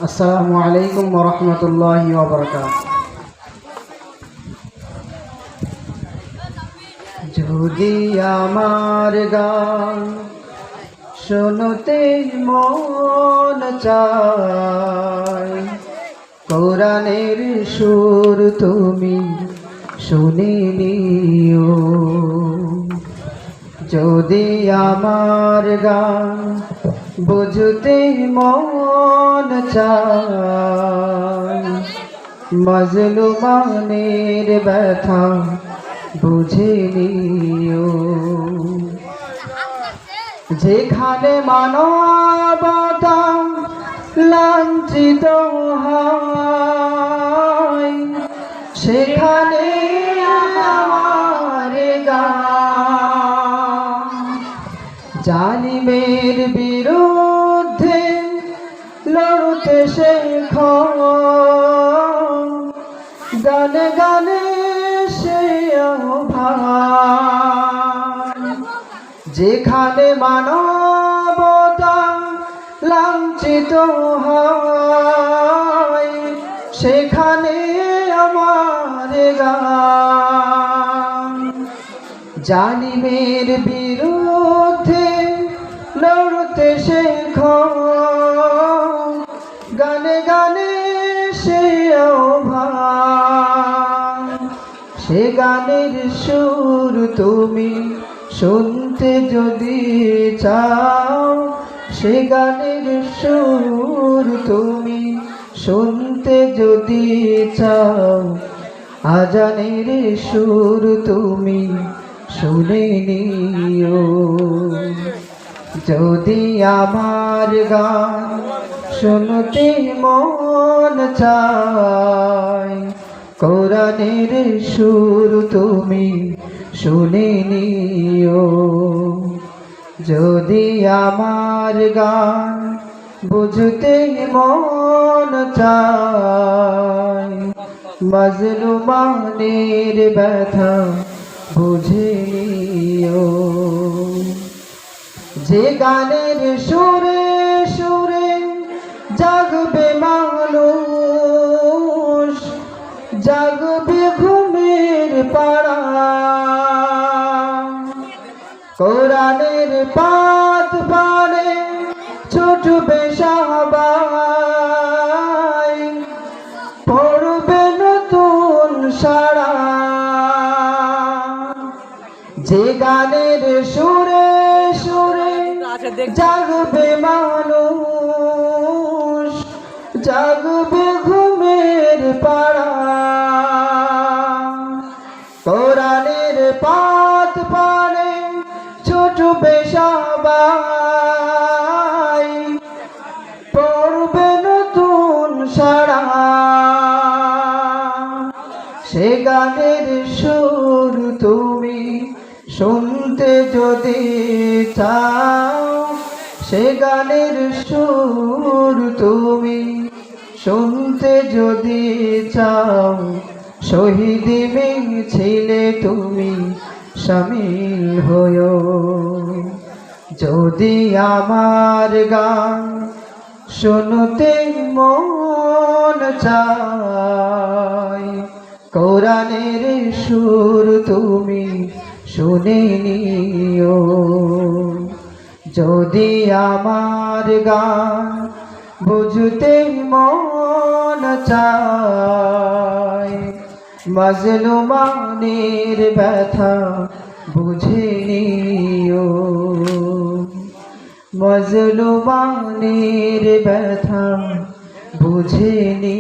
আসসালামু আলাইকুম ওয়া রাহমাতুল্লাহি ওয়া বারাকাতুহু। যদি আমার গান শুনতে মন চায়, কোরআনের সুর তুমি শুনে নিও। যদি আমার গান বুঝতে মন চায়, মজলুমানের ব্যথা বুঝে নিও। যেখানে মানবতা লাঞ্ছিত হয়, সেখানে আমার গান জালিমের বিরুদ্ধে লড়তে শেখো। গানে গানে সে আহ্বান, যেখানে মানবতা লাঞ্ছিত হয়, সেখানে আমার গান জালিমের বিরুদ্ধে লড়তে শেখো। গানে গানে সে আহ্বান, সে গানের সুর তুমি শুনতে যদি চাও, সে গানের সুর তুমি শুনতে যদি চাও, আজানের সুর তুমি শুনে নিও। যদি আমার গান শুনতে মন চায়, কোরআনের সুর তুমি শুনে নিও। যদি আমার গান বুঝতে মন চায়, মজলুমানের ব্যথা বুঝে নিও। যে গানের সুরে সুরে জাগবে মানুষ, জাগবে ঘুমের পাড়া, কোরআনের পাত পানে ছুটবে সবাই, পড়বে নতুন সারা। যে গানের সুরে সুরে জাগবে মানুষ, জাগবে ঘুমের পাড়া, কোরআনের পাত পানে ছুটবে সবাই, পড়বে নতুন সারা। সে গানের সুর তুমি শুনতে যদি চাও, সে গানের সুর তুমি শুনতে যদি চাও, শহীদ মিছিলে তুমি শামিল হয়ো। যদি আমার গান শুনতে মন চায়, কোরআনের সুর তুমি শুনে নিও। যদি আমার গান বুঝতে মন চায়, মজলুমানের ব্যথা বুঝে নিও। মজলুমানের ব্যথা বুঝে নিও।